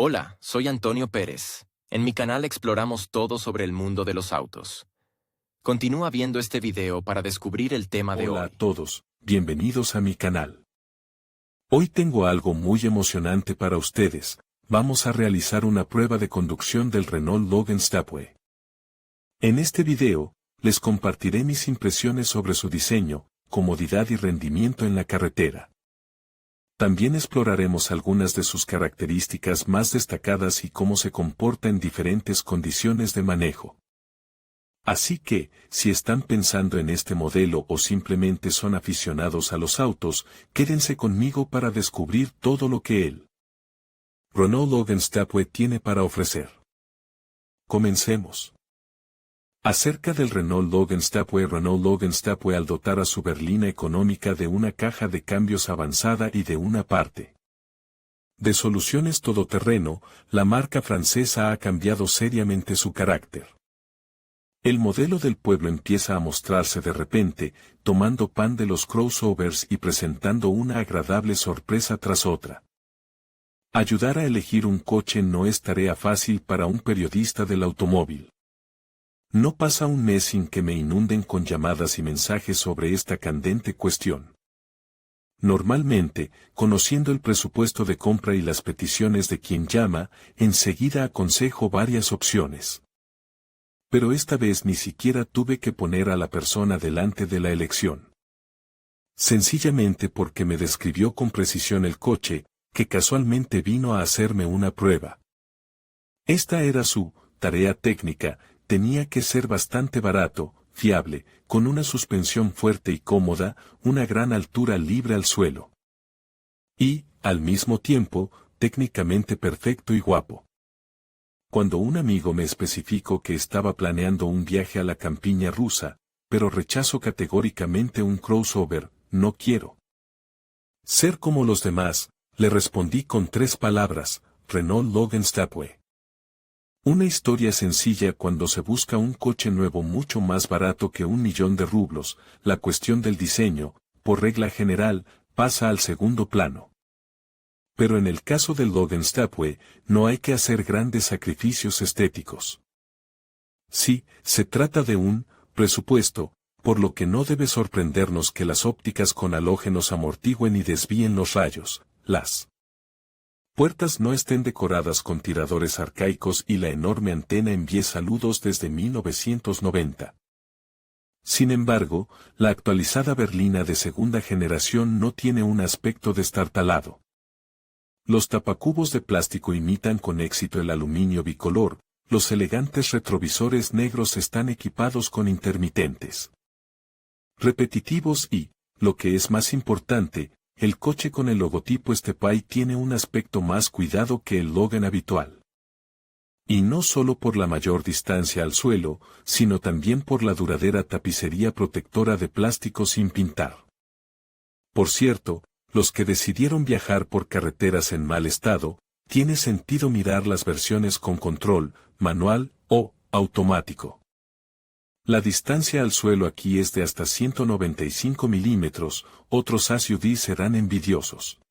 Hola, soy Antonio Pérez. En mi canal exploramos todo sobre el mundo de los autos. Continúa viendo este video para descubrir el tema de Hola a hoy. todos, bienvenidos a mi canal. Hoy tengo algo muy emocionante para ustedes. Vamos a realizar una prueba de conducción del Renault Logan Stepway. En este video, les compartiré mis impresiones sobre su diseño, comodidad y rendimiento en la carretera. También exploraremos algunas de sus características más destacadas y cómo se comporta en diferentes condiciones de manejo. Así que, si están pensando en este modelo o simplemente son aficionados a los autos, quédense conmigo para descubrir todo lo que el Renault Logan Stepway tiene para ofrecer. Comencemos. Acerca del Renault Logan Stepway al dotar a su berlina económica de una caja de cambios avanzada y de una parte de soluciones todoterreno, la marca francesa ha cambiado seriamente su carácter. El modelo del pueblo empieza a mostrarse de repente, tomando pan de los crossovers y presentando una agradable sorpresa tras otra. Ayudar a elegir un coche no es tarea fácil para un periodista del automóvil. No pasa un mes sin que me inunden con llamadas y mensajes sobre esta candente cuestión. Normalmente, conociendo el presupuesto de compra y las peticiones de quien llama, enseguida aconsejo varias opciones. Pero esta vez ni siquiera tuve que poner a la persona delante de la elección. Sencillamente porque me describió con precisión el coche, que casualmente vino a hacerme una prueba. Esta era su tarea técnica, tenía que ser bastante barato, fiable, con una suspensión fuerte y cómoda, una gran altura libre al suelo. Y, al mismo tiempo, técnicamente perfecto y guapo. Cuando un amigo me especificó que estaba planeando un viaje a la campiña rusa, pero rechazo categóricamente un crossover, no quiero ser como los demás, le respondí con 3 palabras, Renault Logan Stepway. Una historia sencilla cuando se busca un coche nuevo mucho más barato que 1.000.000 de rublos, la cuestión del diseño, por regla general, pasa al segundo plano. Pero en el caso del Logan Stepway, no hay que hacer grandes sacrificios estéticos. Sí, se trata de un presupuesto, por lo que no debe sorprendernos que las ópticas con halógenos amortigüen y desvíen los rayos, las puertas no estén decoradas con tiradores arcaicos y la enorme antena envíe saludos desde 1990. Sin embargo, la actualizada berlina de segunda generación no tiene un aspecto destartalado. Los tapacubos de plástico imitan con éxito el aluminio bicolor, los elegantes retrovisores negros están equipados con intermitentes repetitivos y, lo que es más importante, el coche con el logotipo Stepway tiene un aspecto más cuidado que el Logan habitual. Y no solo por la mayor distancia al suelo, sino también por la duradera tapicería protectora de plástico sin pintar. Por cierto, los que decidieron viajar por carreteras en mal estado, tiene sentido mirar las versiones con control, manual o automático. La distancia al suelo aquí es de hasta 195 milímetros, otros SUV serán envidiosos.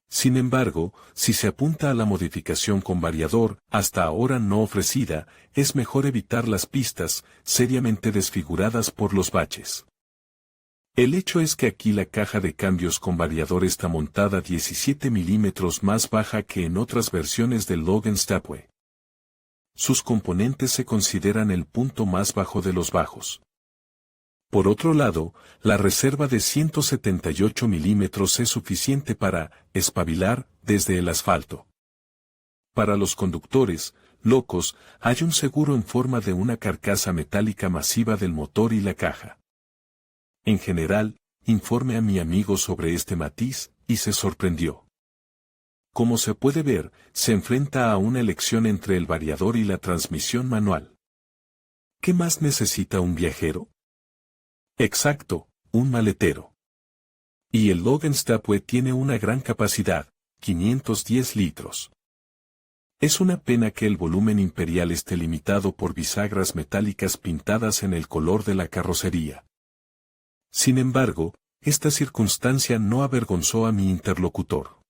Sin embargo, si se apunta a la modificación con variador, hasta ahora no ofrecida, es mejor evitar las pistas, seriamente desfiguradas por los baches. El hecho es que aquí la caja de cambios con variador está montada 17 milímetros más baja que en otras versiones del Logan Stepway. Sus componentes se consideran el punto más bajo de los bajos. Por otro lado, la reserva de 178 milímetros es suficiente para espabilar desde el asfalto. Para los conductores locos, hay un seguro en forma de una carcasa metálica masiva del motor y la caja. En general, informé a mi amigo sobre este matiz, y se sorprendió. Como se puede ver, se enfrenta a una elección entre el variador y la transmisión manual. ¿Qué más necesita un viajero? Exacto, un maletero. Y el Logan Stepway tiene una gran capacidad, 510 litros. Es una pena que el volumen imperial esté limitado por bisagras metálicas pintadas en el color de la carrocería. Sin embargo, esta circunstancia no avergonzó a mi interlocutor.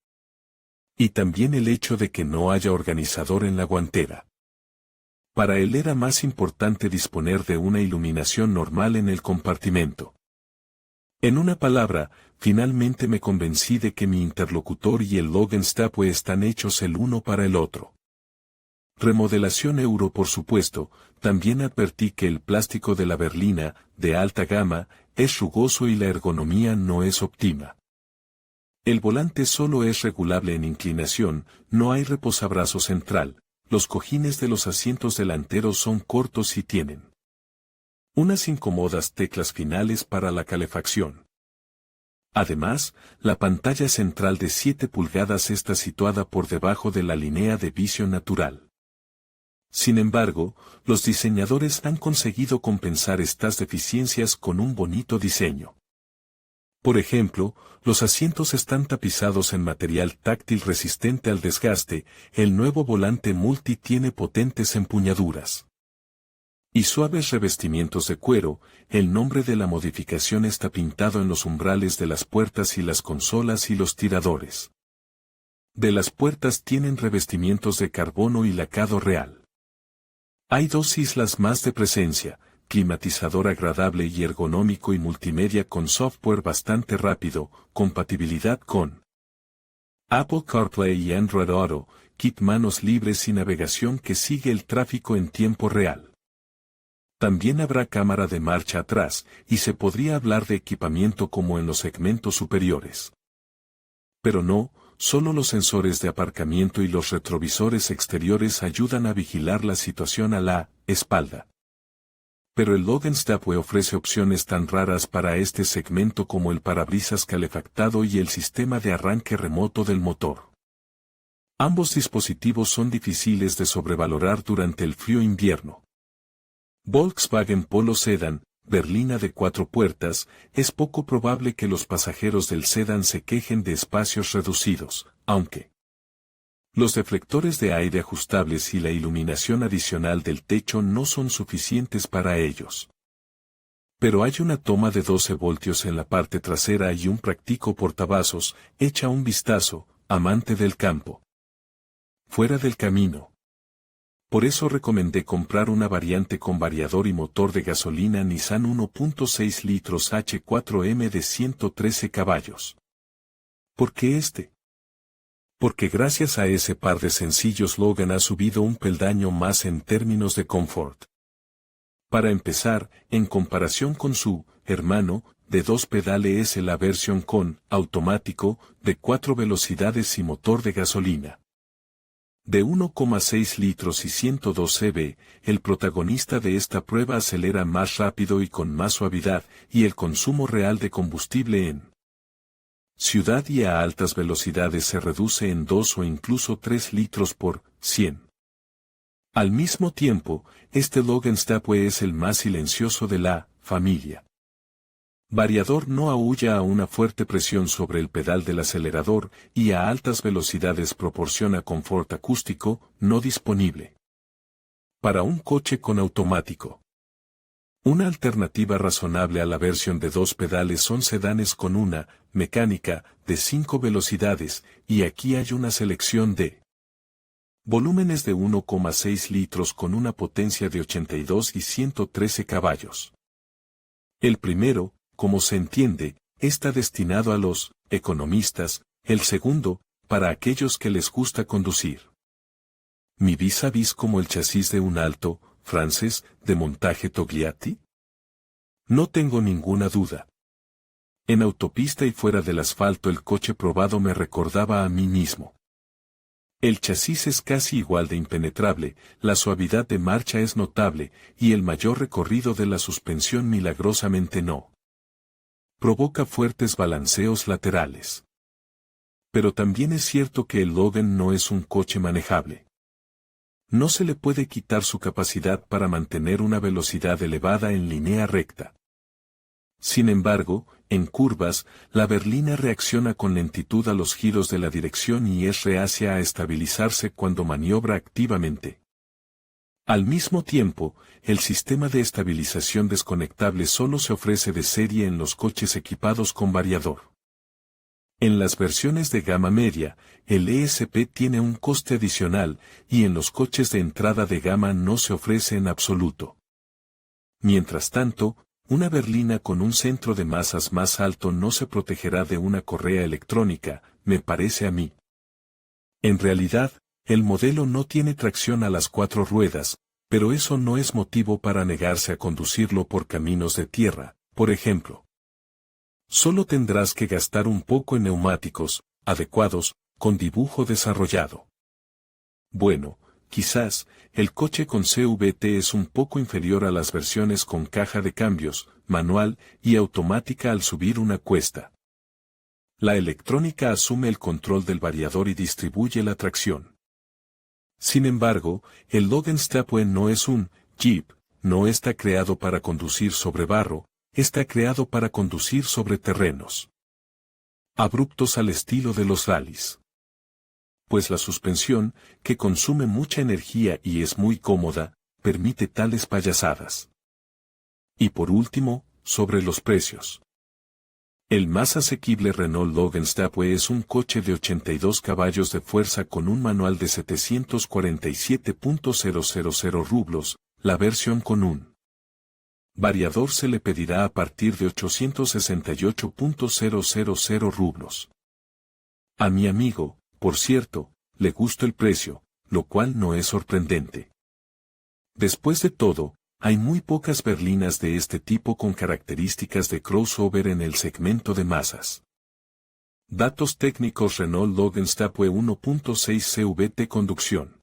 Y también el hecho de que no haya organizador en la guantera. Para él era más importante disponer de una iluminación normal en el compartimento. En una palabra, finalmente me convencí de que mi interlocutor y el Logan Stepway están hechos el uno para el otro. Remodelación euro por supuesto, también advertí que el plástico de la berlina, de alta gama, es rugoso y la ergonomía no es óptima. El volante solo es regulable en inclinación, no hay reposabrazo central, los cojines de los asientos delanteros son cortos y tienen unas incómodas teclas finales para la calefacción. Además, la pantalla central de 7 pulgadas está situada por debajo de la línea de visión natural. Sin embargo, los diseñadores han conseguido compensar estas deficiencias con un bonito diseño. Por ejemplo, los asientos están tapizados en material táctil resistente al desgaste, el nuevo volante multi tiene potentes empuñaduras y suaves revestimientos de cuero, el nombre de la modificación está pintado en los umbrales de las puertas y las consolas y los tiradores de las puertas tienen revestimientos de carbono y lacado real. Hay 2 islas más de presencia, climatizador agradable y ergonómico y multimedia con software bastante rápido, compatibilidad con Apple CarPlay y Android Auto, kit manos libres y navegación que sigue el tráfico en tiempo real. También habrá cámara de marcha atrás, y se podría hablar de equipamiento como en los segmentos superiores. Pero no, solo los sensores de aparcamiento y los retrovisores exteriores ayudan a vigilar la situación a la espalda. Pero el Logan Stepway ofrece opciones tan raras para este segmento como el parabrisas calefactado y el sistema de arranque remoto del motor. Ambos dispositivos son difíciles de sobrevalorar durante el frío invierno. Volkswagen Polo Sedan, berlina de 4 puertas, es poco probable que los pasajeros del sedán se quejen de espacios reducidos, aunque los deflectores de aire ajustables y la iluminación adicional del techo no son suficientes para ellos. Pero hay una toma de 12 voltios en la parte trasera y un práctico portavasos, echa un vistazo, amante del campo. Fuera del camino. Por eso recomendé comprar una variante con variador y motor de gasolina Nissan 1.6 litros H4M de 113 caballos. ¿Por qué este? Porque gracias a ese par de sencillos Logan ha subido un peldaño más en términos de confort. Para empezar, en comparación con su hermano, de 2 pedales es la versión con automático, de 4 velocidades y motor de gasolina. De 1,6 litros y 102 cb, el protagonista de esta prueba acelera más rápido y con más suavidad, y el consumo real de combustible en ciudad y a altas velocidades se reduce en 2 o incluso 3 litros por 100. Al mismo tiempo, este Logan Stepway es el más silencioso de la familia. Variador no aúlla a una fuerte presión sobre el pedal del acelerador y a altas velocidades proporciona confort acústico, no disponible para un coche con automático. Una alternativa razonable a la versión de 2 pedales son sedanes con una mecánica de 5 velocidades, y aquí hay una selección de volúmenes de 1,6 litros con una potencia de 82 y 113 caballos. El primero, como se entiende, está destinado a los economistas, el segundo, para aquellos que les gusta conducir. ¿Mi vis a vis como el chasis de un Alto francés de montaje Togliatti? No tengo ninguna duda. En autopista y fuera del asfalto el coche probado me recordaba a mí mismo. El chasis es casi igual de impenetrable, la suavidad de marcha es notable, y el mayor recorrido de la suspensión milagrosamente no provoca fuertes balanceos laterales. Pero también es cierto que el Logan no es un coche manejable. No se le puede quitar su capacidad para mantener una velocidad elevada en línea recta. Sin embargo, en curvas, la berlina reacciona con lentitud a los giros de la dirección y es reacia a estabilizarse cuando maniobra activamente. Al mismo tiempo, el sistema de estabilización desconectable solo se ofrece de serie en los coches equipados con variador. En las versiones de gama media, el ESP tiene un coste adicional y en los coches de entrada de gama no se ofrece en absoluto. Mientras tanto, una berlina con un centro de masas más alto no se protegerá de una correa electrónica, me parece a mí. En realidad, el modelo no tiene tracción a las 4 ruedas, pero eso no es motivo para negarse a conducirlo por caminos de tierra, por ejemplo. Solo tendrás que gastar un poco en neumáticos, adecuados, con dibujo desarrollado. Bueno, quizás, el coche con CVT es un poco inferior a las versiones con caja de cambios, manual y automática al subir una cuesta. La electrónica asume el control del variador y distribuye la tracción. Sin embargo, el Logan Stepway no es un Jeep, no está creado para conducir sobre barro, está creado para conducir sobre terrenos abruptos al estilo de los rallies. Pues la suspensión, que consume mucha energía y es muy cómoda, permite tales payasadas. Y por último, sobre los precios. El más asequible Renault Logan Stepway es un coche de 82 caballos de fuerza con un manual de 747.000 rublos, la versión con un variador se le pedirá a partir de 868.000 rublos. A mi amigo, por cierto, le gustó el precio, lo cual no es sorprendente. Después de todo, hay muy pocas berlinas de este tipo con características de crossover en el segmento de masas. Datos técnicos Renault Logan Stepway 1.6 CVT conducción.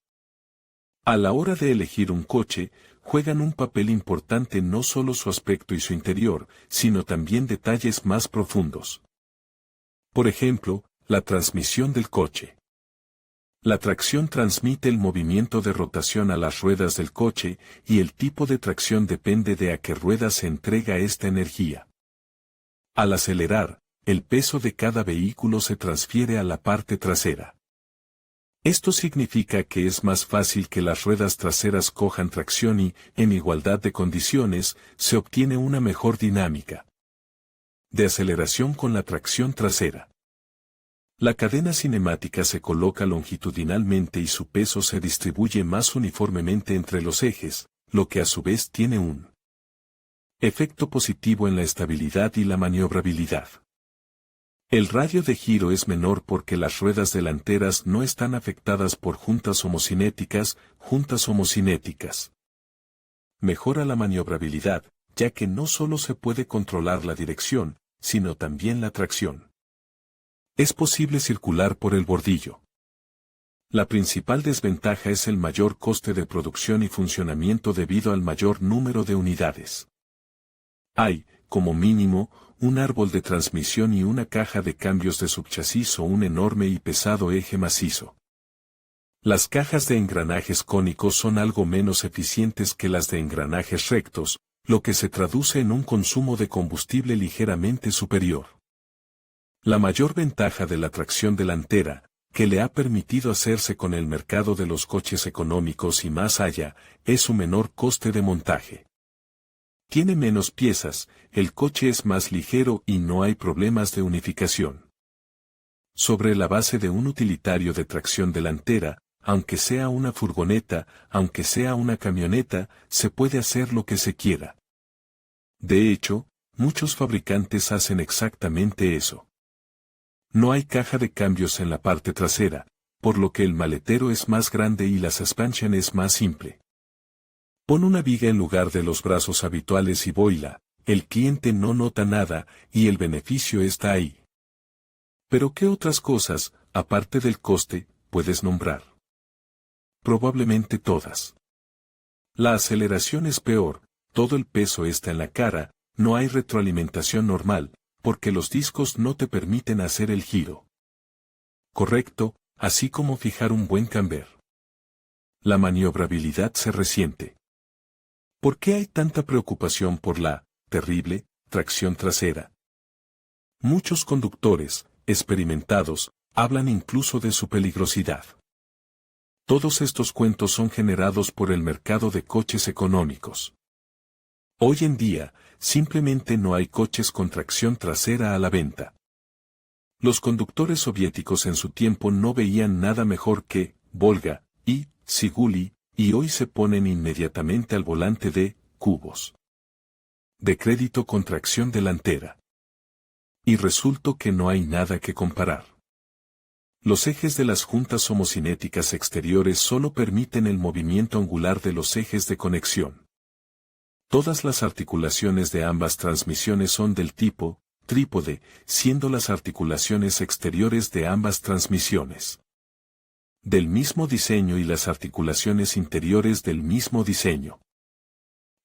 A la hora de elegir un coche, juegan un papel importante no solo su aspecto y su interior, sino también detalles más profundos. Por ejemplo, la transmisión del coche. La tracción transmite el movimiento de rotación a las ruedas del coche, y el tipo de tracción depende de a qué rueda se entrega esta energía. Al acelerar, el peso de cada vehículo se transfiere a la parte trasera. Esto significa que es más fácil que las ruedas traseras cojan tracción y, en igualdad de condiciones, se obtiene una mejor dinámica de aceleración con la tracción trasera. La cadena cinemática se coloca longitudinalmente y su peso se distribuye más uniformemente entre los ejes, lo que a su vez tiene un efecto positivo en la estabilidad y la maniobrabilidad. El radio de giro es menor porque las ruedas delanteras no están afectadas por juntas homocinéticas. Mejora la maniobrabilidad, ya que no solo se puede controlar la dirección, sino también la tracción. Es posible circular por el bordillo. La principal desventaja es el mayor coste de producción y funcionamiento debido al mayor número de unidades. Hay, como mínimo, un árbol de transmisión y una caja de cambios de subchasis o un enorme y pesado eje macizo. Las cajas de engranajes cónicos son algo menos eficientes que las de engranajes rectos, lo que se traduce en un consumo de combustible ligeramente superior. La mayor ventaja de la tracción delantera, que le ha permitido hacerse con el mercado de los coches económicos y más allá, es su menor coste de montaje. Tiene menos piezas, el coche es más ligero y no hay problemas de unificación. Sobre la base de un utilitario de tracción delantera, aunque sea una furgoneta, aunque sea una camioneta, se puede hacer lo que se quiera. De hecho, muchos fabricantes hacen exactamente eso. No hay caja de cambios en la parte trasera, por lo que el maletero es más grande y la suspensión es más simple. Pon una viga en lugar de los brazos habituales y boila, el cliente no nota nada, y el beneficio está ahí. Pero ¿qué otras cosas, aparte del coste, puedes nombrar? Probablemente todas. La aceleración es peor, todo el peso está en la cara, no hay retroalimentación normal, porque los discos no te permiten hacer el giro correcto, así como fijar un buen camber. La maniobrabilidad se resiente. ¿Por qué hay tanta preocupación por la terrible tracción trasera? Muchos conductores, experimentados, hablan incluso de su peligrosidad. Todos estos cuentos son generados por el mercado de coches económicos. Hoy en día, simplemente no hay coches con tracción trasera a la venta. Los conductores soviéticos en su tiempo no veían nada mejor que Volga y Siguli, y hoy se ponen inmediatamente al volante de cubos de crédito con tracción delantera. Y resultó que no hay nada que comparar. Los ejes de las juntas homocinéticas exteriores solo permiten el movimiento angular de los ejes de conexión. Todas las articulaciones de ambas transmisiones son del tipo trípode, siendo las articulaciones exteriores de ambas transmisiones del mismo diseño y las articulaciones interiores del mismo diseño.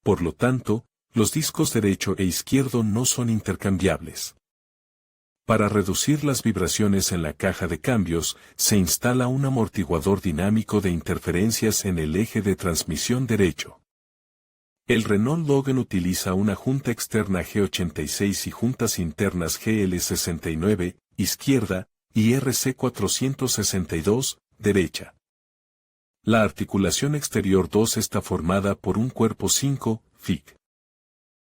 Por lo tanto, los discos derecho e izquierdo no son intercambiables. Para reducir las vibraciones en la caja de cambios, se instala un amortiguador dinámico de interferencias en el eje de transmisión derecho. El Renault Logan utiliza una junta externa G86 y juntas internas GL69, izquierda, y RC462, derecha. La articulación exterior 2 está formada por un cuerpo 5, FIC.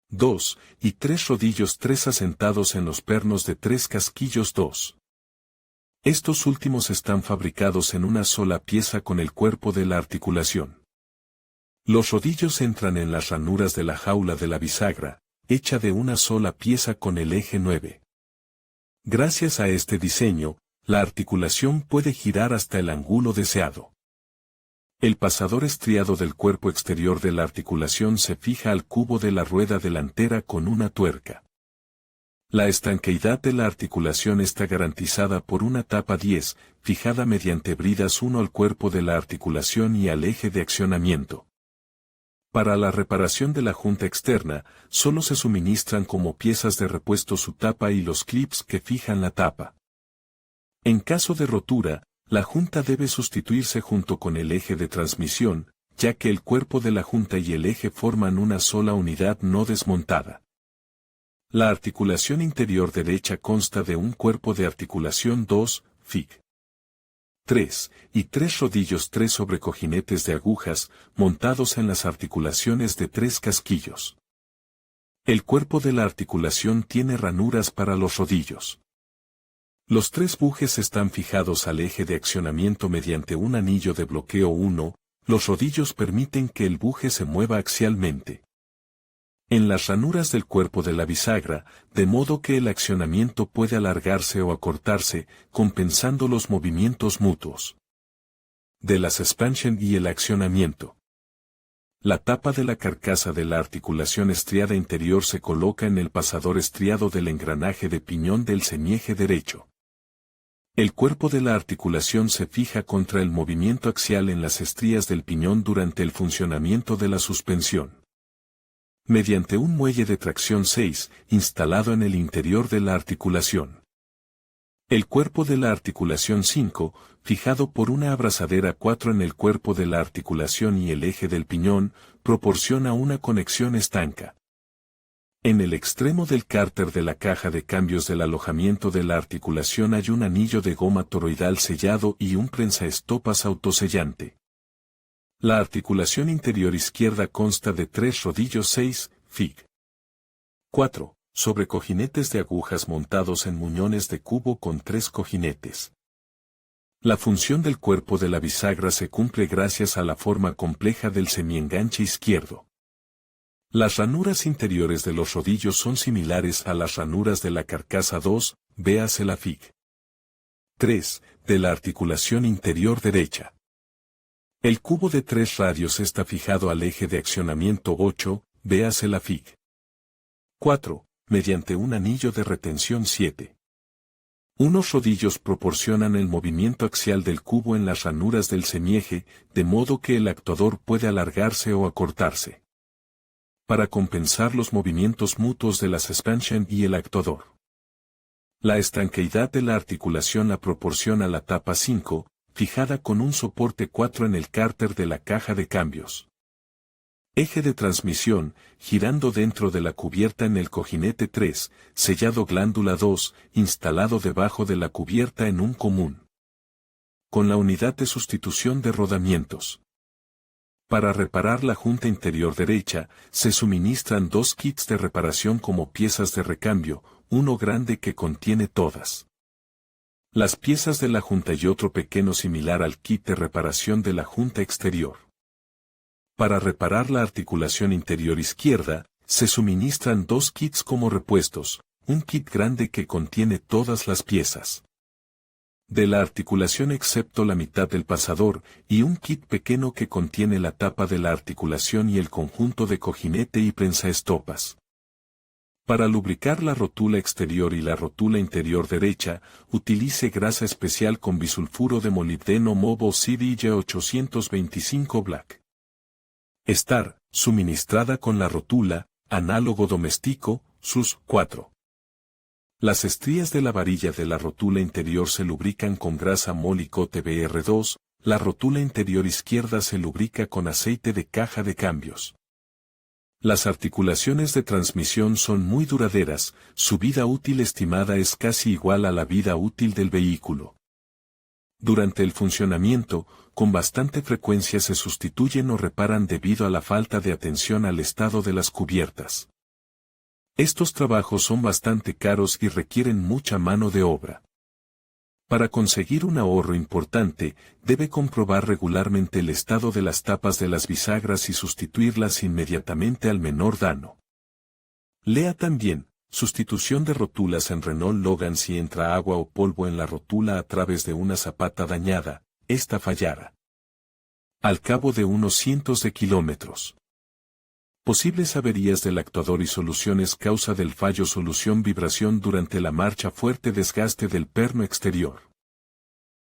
2, y 3 rodillos 3 asentados en los pernos de 3 casquillos 2. Estos últimos están fabricados en una sola pieza con el cuerpo de la articulación. Los rodillos entran en las ranuras de la jaula de la bisagra, hecha de una sola pieza con el eje 9. Gracias a este diseño, la articulación puede girar hasta el ángulo deseado. El pasador estriado del cuerpo exterior de la articulación se fija al cubo de la rueda delantera con una tuerca. La estanqueidad de la articulación está garantizada por una tapa 10, fijada mediante bridas 1 al cuerpo de la articulación y al eje de accionamiento. Para la reparación de la junta externa, solo se suministran como piezas de repuesto su tapa y los clips que fijan la tapa. En caso de rotura, la junta debe sustituirse junto con el eje de transmisión, ya que el cuerpo de la junta y el eje forman una sola unidad no desmontada. La articulación interior derecha consta de un cuerpo de articulación 2, FIC. 3, y 3 rodillos 3 sobre cojinetes de agujas, montados en las articulaciones de 3 casquillos. El cuerpo de la articulación tiene ranuras para los rodillos. Los 3 bujes están fijados al eje de accionamiento mediante un anillo de bloqueo 1, los rodillos permiten que el buje se mueva axialmente en las ranuras del cuerpo de la bisagra, de modo que el accionamiento puede alargarse o acortarse, compensando los movimientos mutuos de la suspensión y el accionamiento. La tapa de la carcasa de la articulación estriada interior se coloca en el pasador estriado del engranaje de piñón del semieje derecho. El cuerpo de la articulación se fija contra el movimiento axial en las estrías del piñón durante el funcionamiento de la suspensión, mediante un muelle de tracción 6, instalado en el interior de la articulación. El cuerpo de la articulación 5, fijado por una abrazadera 4 en el cuerpo de la articulación y el eje del piñón, proporciona una conexión estanca. En el extremo del cárter de la caja de cambios del alojamiento de la articulación hay un anillo de goma toroidal sellado y un prensaestopas autosellante. La articulación interior izquierda consta de 3 rodillos 6, FIC. 4, sobre cojinetes de agujas montados en muñones de cubo con 3 cojinetes. La función del cuerpo de la bisagra se cumple gracias a la forma compleja del semienganche izquierdo. Las ranuras interiores de los rodillos son similares a las ranuras de la carcasa 2, véase la FIC. 3, de la articulación interior derecha. El cubo de 3 radios está fijado al eje de accionamiento 8, véase la FIC. 4, mediante un anillo de retención 7. Unos rodillos proporcionan el movimiento axial del cubo en las ranuras del semieje, de modo que el actuador puede alargarse o acortarse, para compensar los movimientos mutuos de la suspensión y el actuador. La estanqueidad de la articulación la proporciona la tapa 5, fijada con un soporte 4 en el cárter de la caja de cambios. Eje de transmisión, girando dentro de la cubierta en el cojinete 3, sellado glándula 2, instalado debajo de la cubierta en un común, con la unidad de sustitución de rodamientos. Para reparar la junta interior derecha, se suministran 2 kits de reparación como piezas de recambio, uno grande que contiene todas Las piezas de la junta y otro pequeño similar al kit de reparación de la junta exterior. Para reparar la articulación interior izquierda, se suministran dos kits como repuestos, un kit grande que contiene todas las piezas de la articulación excepto la mitad del pasador, y un kit pequeño que contiene la tapa de la articulación y el conjunto de cojinete y prensaestopas. Para lubricar la rótula exterior y la rótula interior derecha, utilice grasa especial con bisulfuro de molibdeno Mobo CDJ 825 Black. Estar suministrada con la rótula, análogo doméstico, SUS 4. Las estrías de la varilla de la rótula interior se lubrican con grasa Molykote BR2, la rótula interior izquierda se lubrica con aceite de caja de cambios. Las articulaciones de transmisión son muy duraderas, su vida útil estimada es casi igual a la vida útil del vehículo. Durante el funcionamiento, con bastante frecuencia se sustituyen o reparan debido a la falta de atención al estado de las cubiertas. Estos trabajos son bastante caros y requieren mucha mano de obra. Para conseguir un ahorro importante, debe comprobar regularmente el estado de las tapas de las bisagras y sustituirlas inmediatamente al menor daño. Lea también, sustitución de rótulas en Renault Logan si entra agua o polvo en la rótula a través de una zapata dañada, esta fallará al cabo de unos cientos de kilómetros. Posibles averías del actuador y soluciones causa del fallo solución vibración durante la marcha fuerte desgaste del perno exterior.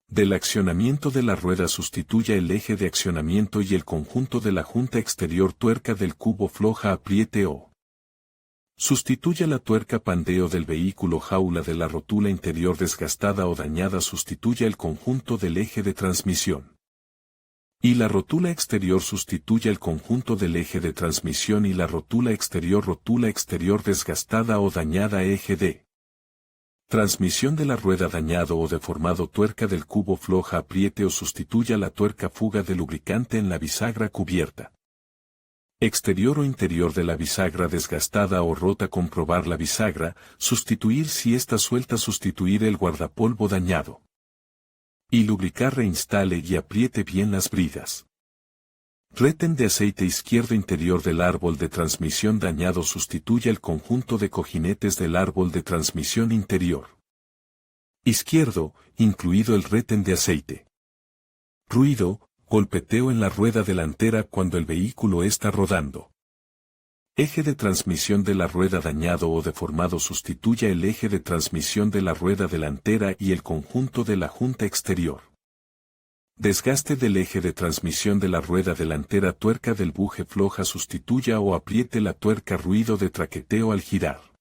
Del accionamiento de la rueda sustituya el eje de accionamiento y el conjunto de la junta exterior tuerca del cubo floja apriete o. Sustituya la tuerca pandeo del vehículo jaula de la rótula interior desgastada o dañada sustituya el conjunto del eje de transmisión. Y la rótula exterior sustituye el conjunto del eje de transmisión y la rótula exterior desgastada o dañada eje de transmisión de la rueda dañado o deformado tuerca del cubo floja apriete o sustituya la tuerca fuga de lubricante en la bisagra cubierta exterior o interior de la bisagra desgastada o rota comprobar la bisagra, sustituir si está suelta sustituir el guardapolvo dañado. Y lubricar reinstale y apriete bien las bridas. Retén de aceite izquierdo interior del árbol de transmisión dañado sustituye el conjunto de cojinetes del árbol de transmisión interior izquierdo, incluido el retén de aceite. Ruido, golpeteo en la rueda delantera cuando el vehículo está rodando. Eje de transmisión de la rueda dañado o deformado sustituya el eje de transmisión de la rueda delantera y el conjunto de la junta exterior. Desgaste del eje de transmisión de la rueda delantera tuerca del buje floja sustituya o apriete la tuerca ruido de traqueteo al girar.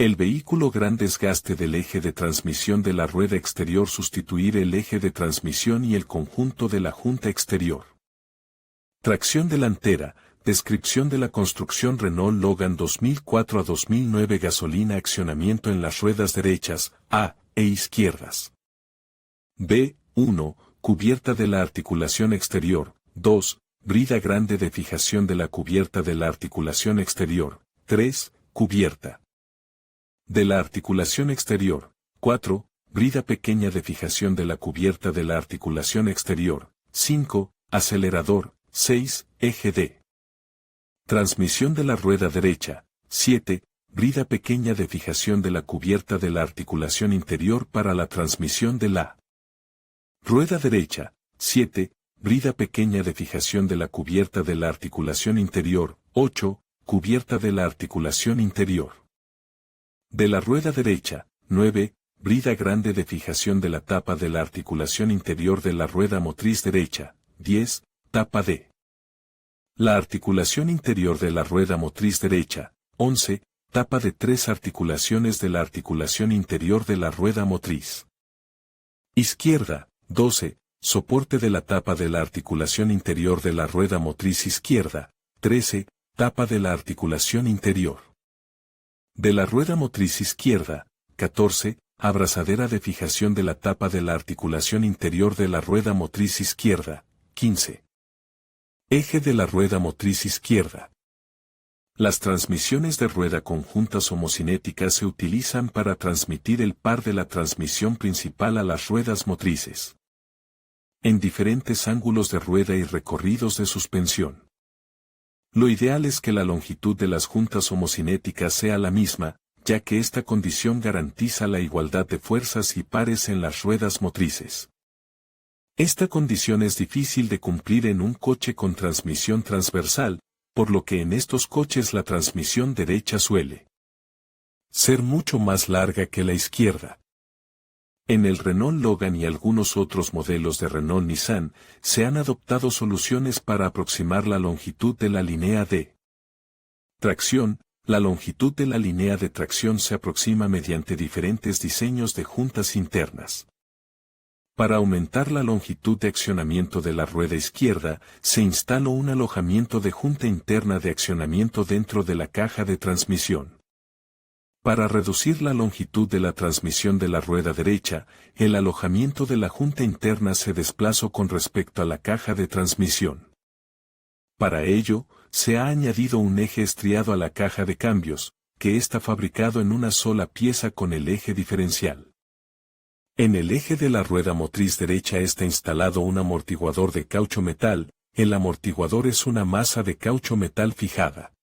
El vehículo gran desgaste del eje de transmisión de la rueda exterior sustituir el eje de transmisión y el conjunto de la junta exterior. Tracción delantera. Descripción de la construcción Renault Logan 2004 a 2009 gasolina accionamiento en las ruedas derechas, A, e izquierdas. B, 1, cubierta de la articulación exterior, 2, brida grande de fijación de la cubierta de la articulación exterior, 3, cubierta de la articulación exterior, 4, brida pequeña de fijación de la cubierta de la articulación exterior, 5, acelerador, 6, eje de transmisión de la rueda derecha, 7, brida pequeña de fijación de la cubierta de la articulación interior para la transmisión de la rueda derecha, 7, brida pequeña de fijación de la cubierta de la articulación interior, 8, cubierta de la articulación interior de la rueda derecha, 9, brida grande de fijación de la tapa de la articulación interior de la rueda motriz derecha, 10, tapa de la articulación interior de la rueda motriz derecha, 11, tapa de 3 articulaciones de la articulación interior de la rueda motriz izquierda, 12, soporte de la tapa de la articulación interior de la rueda motriz izquierda, 13, tapa de la articulación interior de la rueda motriz izquierda, 14, abrazadera de fijación de la tapa de la articulación interior de la rueda motriz izquierda, 15. Eje de la rueda motriz izquierda. Las transmisiones de rueda conjuntas homocinéticas se utilizan para transmitir el par de la transmisión principal a las ruedas motrices, en diferentes ángulos de rueda y recorridos de suspensión. Lo ideal es que la longitud de las juntas homocinéticas sea la misma, ya que esta condición garantiza la igualdad de fuerzas y pares en las ruedas motrices. Esta condición es difícil de cumplir en un coche con transmisión transversal, por lo que en estos coches la transmisión derecha suele ser mucho más larga que la izquierda. En el Renault Logan y algunos otros modelos de Renault Nissan, se han adoptado soluciones para aproximar la longitud de la línea de tracción. La longitud de la línea de tracción se aproxima mediante diferentes diseños de juntas internas. Para aumentar la longitud de accionamiento de la rueda izquierda, se instaló un alojamiento de junta interna de accionamiento dentro de la caja de transmisión. Para reducir la longitud de la transmisión de la rueda derecha, el alojamiento de la junta interna se desplazó con respecto a la caja de transmisión. Para ello, se ha añadido un eje estriado a la caja de cambios, que está fabricado en una sola pieza con el eje diferencial. En el eje de la rueda motriz derecha está instalado un amortiguador de caucho metal. El amortiguador es una masa de caucho metal fijada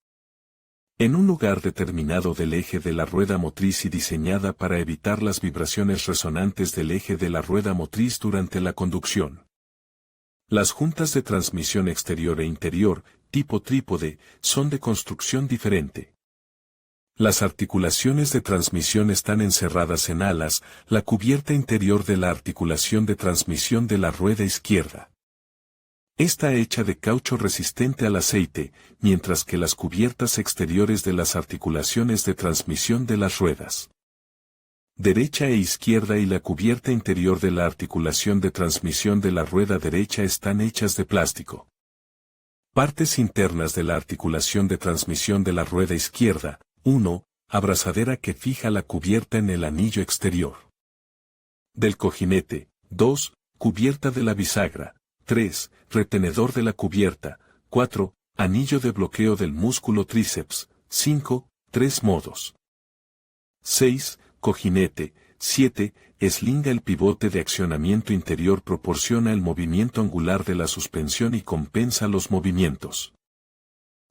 en un lugar determinado del eje de la rueda motriz y diseñada para evitar las vibraciones resonantes del eje de la rueda motriz durante la conducción. Las juntas de transmisión exterior e interior, tipo trípode, son de construcción diferente. Las articulaciones de transmisión están encerradas en alas, la cubierta interior de la articulación de transmisión de la rueda izquierda está hecha de caucho resistente al aceite, mientras que las cubiertas exteriores de las articulaciones de transmisión de las ruedas derecha e izquierda y la cubierta interior de la articulación de transmisión de la rueda derecha están hechas de plástico. Partes internas de la articulación de transmisión de la rueda izquierda. 1. Abrazadera que fija la cubierta en el anillo exterior del cojinete. 2. Cubierta de la bisagra. 3. Retenedor de la cubierta. 4. Anillo de bloqueo del músculo tríceps. 5. 3 modos. 6. Cojinete. 7. Eslinga. El pivote de accionamiento interior proporciona el movimiento angular de la suspensión y compensa los movimientos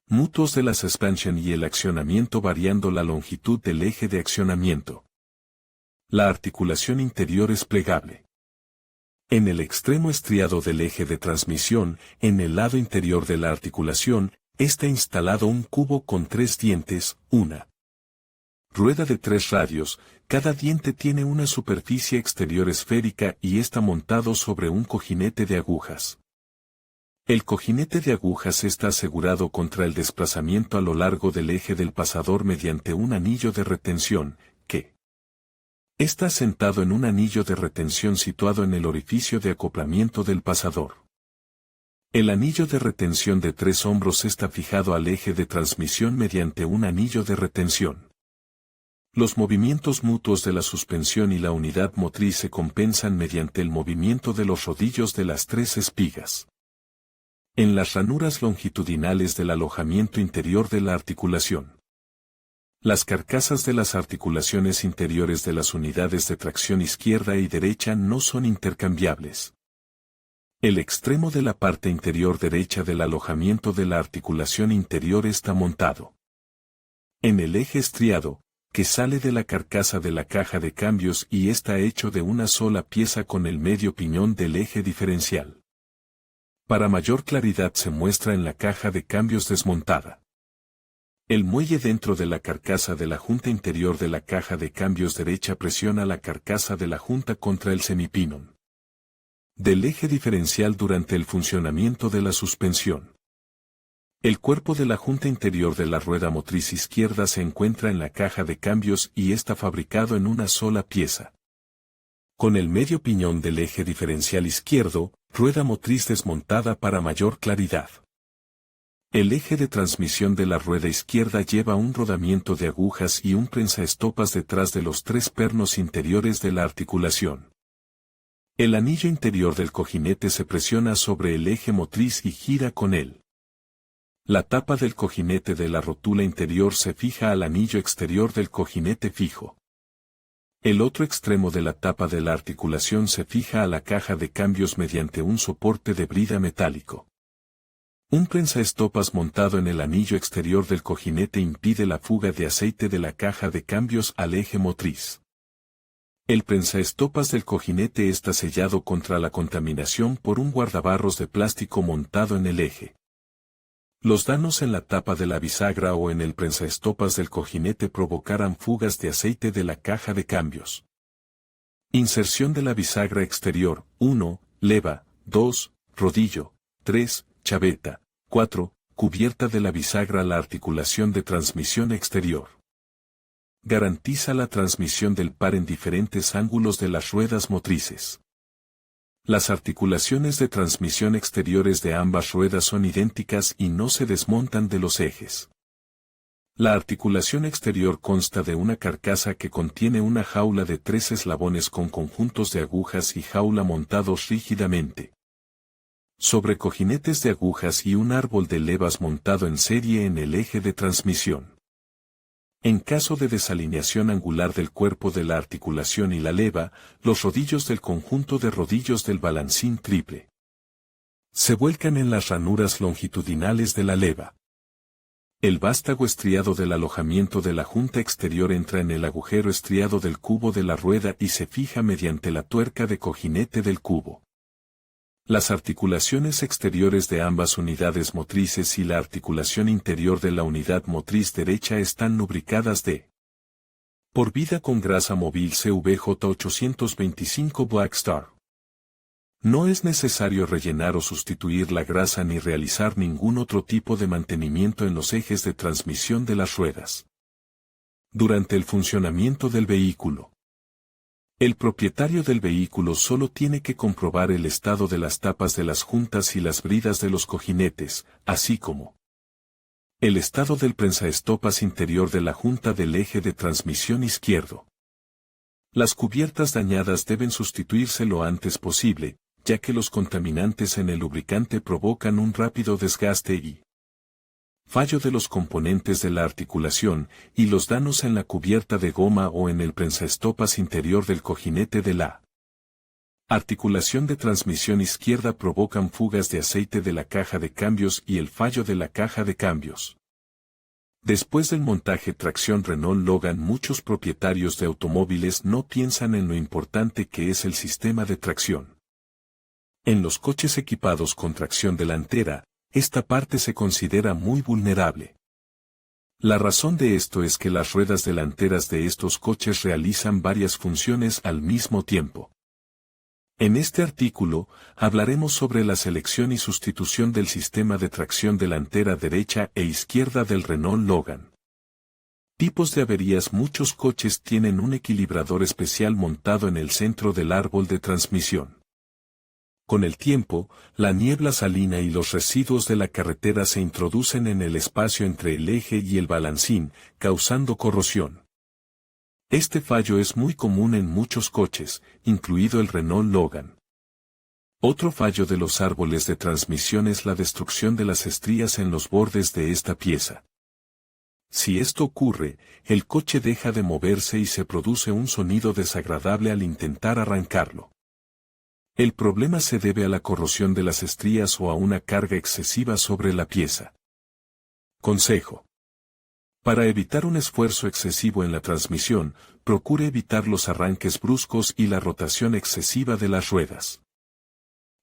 mutuos de la suspensión y el accionamiento variando la longitud del eje de accionamiento. La articulación interior es plegable. En el extremo estriado del eje de transmisión, en el lado interior de la articulación, está instalado un cubo con 3 dientes, una rueda de 3 radios. Cada diente tiene una superficie exterior esférica y está montado sobre un cojinete de agujas. El cojinete de agujas está asegurado contra el desplazamiento a lo largo del eje del pasador mediante un anillo de retención, que está asentado en un anillo de retención situado en el orificio de acoplamiento del pasador. El anillo de retención de 3 hombros está fijado al eje de transmisión mediante un anillo de retención. Los movimientos mutuos de la suspensión y la unidad motriz se compensan mediante el movimiento de los rodillos de las 3 espigas en las ranuras longitudinales del alojamiento interior de la articulación. Las carcasas de las articulaciones interiores de las unidades de tracción izquierda y derecha no son intercambiables. El extremo de la parte interior derecha del alojamiento de la articulación interior está montado en el eje estriado, que sale de la carcasa de la caja de cambios y está hecho de una sola pieza con el medio piñón del eje diferencial. Para mayor claridad se muestra en la caja de cambios desmontada. El muelle dentro de la carcasa de la junta interior de la caja de cambios derecha presiona la carcasa de la junta contra el semipinón del eje diferencial durante el funcionamiento de la suspensión. El cuerpo de la junta interior de la rueda motriz izquierda se encuentra en la caja de cambios y está fabricado en una sola pieza, con el medio piñón del eje diferencial izquierdo, rueda motriz desmontada para mayor claridad. El eje de transmisión de la rueda izquierda lleva un rodamiento de agujas y un prensaestopas detrás de los 3 pernos interiores de la articulación. El anillo interior del cojinete se presiona sobre el eje motriz y gira con él. La tapa del cojinete de la rótula interior se fija al anillo exterior del cojinete fijo. El otro extremo de la tapa de la articulación se fija a la caja de cambios mediante un soporte de brida metálico. Un prensaestopas montado en el anillo exterior del cojinete impide la fuga de aceite de la caja de cambios al eje motriz. El prensaestopas del cojinete está sellado contra la contaminación por un guardabarros de plástico montado en el eje. Los daños en la tapa de la bisagra o en el prensaestopas del cojinete provocarán fugas de aceite de la caja de cambios. Inserción de la bisagra exterior: 1. Leva. 2. Rodillo. 3. Chaveta. 4. Cubierta de la bisagra. La articulación de transmisión exterior garantiza la transmisión del par en diferentes ángulos de las ruedas motrices. Las articulaciones de transmisión exteriores de ambas ruedas son idénticas y no se desmontan de los ejes. La articulación exterior consta de una carcasa que contiene una jaula de 3 eslabones con conjuntos de agujas y jaula montados rígidamente sobre cojinetes de agujas y un árbol de levas montado en serie en el eje de transmisión. En caso de desalineación angular del cuerpo de la articulación y la leva, los rodillos del conjunto de rodillos del balancín triple se vuelcan en las ranuras longitudinales de la leva. El vástago estriado del alojamiento de la junta exterior entra en el agujero estriado del cubo de la rueda y se fija mediante la tuerca de cojinete del cubo. Las articulaciones exteriores de ambas unidades motrices y la articulación interior de la unidad motriz derecha están lubricadas de por vida con grasa móvil CVJ825 Black Star. No es necesario rellenar o sustituir la grasa ni realizar ningún otro tipo de mantenimiento en los ejes de transmisión de las ruedas. Durante el funcionamiento del vehículo, el propietario del vehículo solo tiene que comprobar el estado de las tapas de las juntas y las bridas de los cojinetes, así como el estado del prensaestopas interior de la junta del eje de transmisión izquierdo. Las cubiertas dañadas deben sustituirse lo antes posible, ya que los contaminantes en el lubricante provocan un rápido desgaste y fallo de los componentes de la articulación, y los daños en la cubierta de goma o en el prensaestopas interior del cojinete de la articulación de transmisión izquierda provocan fugas de aceite de la caja de cambios y el fallo de la caja de cambios. Después del montaje tracción Renault Logan, muchos propietarios de automóviles no piensan en lo importante que es el sistema de tracción. En los coches equipados con tracción delantera, esta parte se considera muy vulnerable. La razón de esto es que las ruedas delanteras de estos coches realizan varias funciones al mismo tiempo. En este artículo, hablaremos sobre la selección y sustitución del sistema de tracción delantera derecha e izquierda del Renault Logan. Tipos de averías: muchos coches tienen un equilibrador especial montado en el centro del árbol de transmisión. Con el tiempo, la niebla salina y los residuos de la carretera se introducen en el espacio entre el eje y el balancín, causando corrosión. Este fallo es muy común en muchos coches, incluido el Renault Logan. Otro fallo de los árboles de transmisión es la destrucción de las estrías en los bordes de esta pieza. Si esto ocurre, el coche deja de moverse y se produce un sonido desagradable al intentar arrancarlo. El problema se debe a la corrosión de las estrías o a una carga excesiva sobre la pieza. Consejo: para evitar un esfuerzo excesivo en la transmisión, procure evitar los arranques bruscos y la rotación excesiva de las ruedas.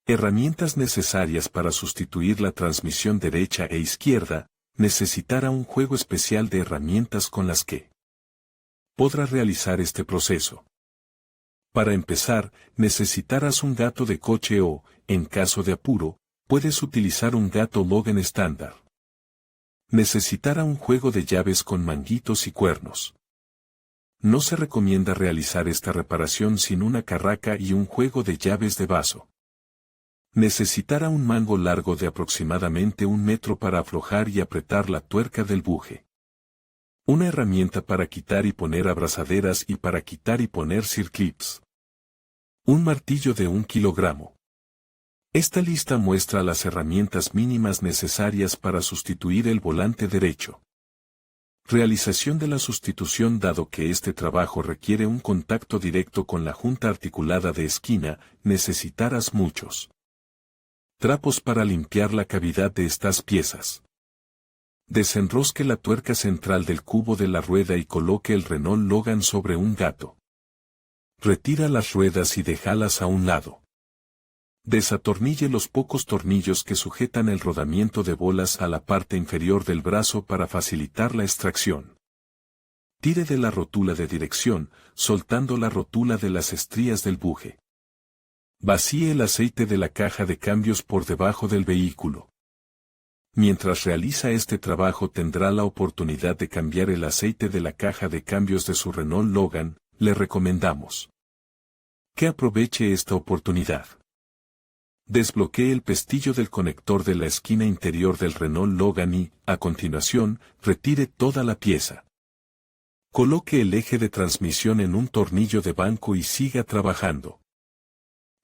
Herramientas necesarias para sustituir la transmisión derecha e izquierda: necesitará un juego especial de herramientas con las que podrá realizar este proceso. Para empezar, necesitarás un gato de coche o, en caso de apuro, puedes utilizar un gato Logan estándar. Necesitará un juego de llaves con manguitos y cuernos. No se recomienda realizar esta reparación sin una carraca y un juego de llaves de vaso. Necesitará un mango largo de aproximadamente 1 metro para aflojar y apretar la tuerca del buje. Una herramienta para quitar y poner abrazaderas y para quitar y poner circlips. Un martillo de 1 kilogramo. Esta lista muestra las herramientas mínimas necesarias para sustituir el volante derecho. Realización de la sustitución. Dado que este trabajo requiere un contacto directo con la junta articulada de esquina, necesitarás muchos trapos para limpiar la cavidad de estas piezas. Desenrosque la tuerca central del cubo de la rueda y coloque el Renault Logan sobre un gato. Retira las ruedas y déjalas a un lado. Desatornille los pocos tornillos que sujetan el rodamiento de bolas a la parte inferior del brazo para facilitar la extracción. Tire de la rótula de dirección, soltando la rótula de las estrías del buje. Vacíe el aceite de la caja de cambios por debajo del vehículo. Mientras realiza este trabajo tendrá la oportunidad de cambiar el aceite de la caja de cambios de su Renault Logan. Le recomendamos que aproveche esta oportunidad. Desbloquee el pestillo del conector de la esquina interior del Renault Logan y, a continuación, retire toda la pieza. Coloque el eje de transmisión en un tornillo de banco y siga trabajando.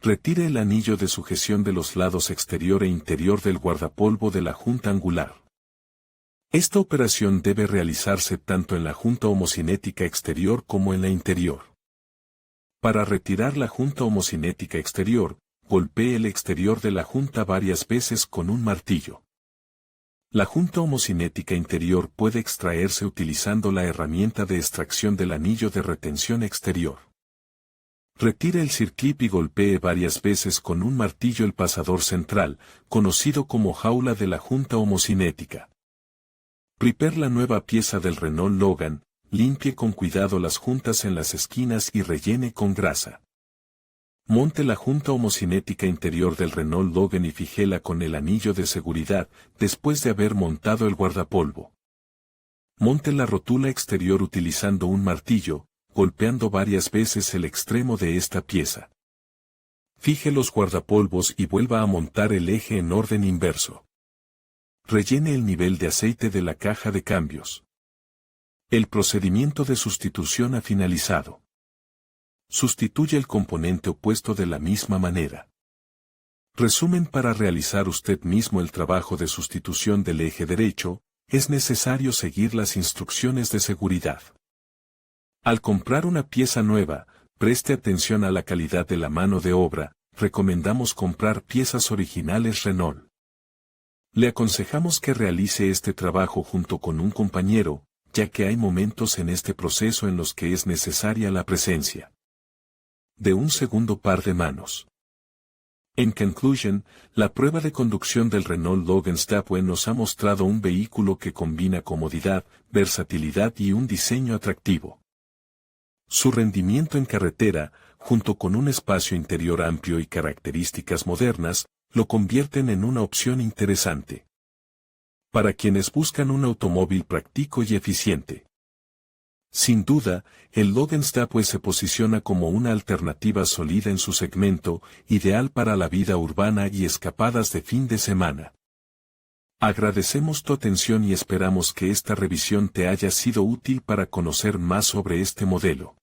Retire el anillo de sujeción de los lados exterior e interior del guardapolvo de la junta angular. Esta operación debe realizarse tanto en la junta homocinética exterior como en la interior. Para retirar la junta homocinética exterior, golpee el exterior de la junta varias veces con un martillo. La junta homocinética interior puede extraerse utilizando la herramienta de extracción del anillo de retención exterior. Retire el circlip y golpee varias veces con un martillo el pasador central, conocido como jaula de la junta homocinética. Prepare la nueva pieza del Renault Logan, limpie con cuidado las juntas en las esquinas y rellene con grasa. Monte la junta homocinética interior del Renault Logan y fíjela con el anillo de seguridad, después de haber montado el guardapolvo. Monte la rótula exterior utilizando un martillo, golpeando varias veces el extremo de esta pieza. Fije los guardapolvos y vuelva a montar el eje en orden inverso. Rellene el nivel de aceite de la caja de cambios. El procedimiento de sustitución ha finalizado. Sustituye el componente opuesto de la misma manera. Resumen: para realizar usted mismo el trabajo de sustitución del eje derecho, es necesario seguir las instrucciones de seguridad. Al comprar una pieza nueva, preste atención a la calidad de la mano de obra. Recomendamos comprar piezas originales Renault. Le aconsejamos que realice este trabajo junto con un compañero, ya que hay momentos en este proceso en los que es necesaria la presencia de un segundo par de manos. En conclusión, la prueba de conducción del Renault Logan Stepway nos ha mostrado un vehículo que combina comodidad, versatilidad y un diseño atractivo. Su rendimiento en carretera, junto con un espacio interior amplio y características modernas, lo convierten en una opción interesante para quienes buscan un automóvil práctico y eficiente. Sin duda, el Logan Stepway se posiciona como una alternativa sólida en su segmento, ideal para la vida urbana y escapadas de fin de semana. Agradecemos tu atención y esperamos que esta revisión te haya sido útil para conocer más sobre este modelo.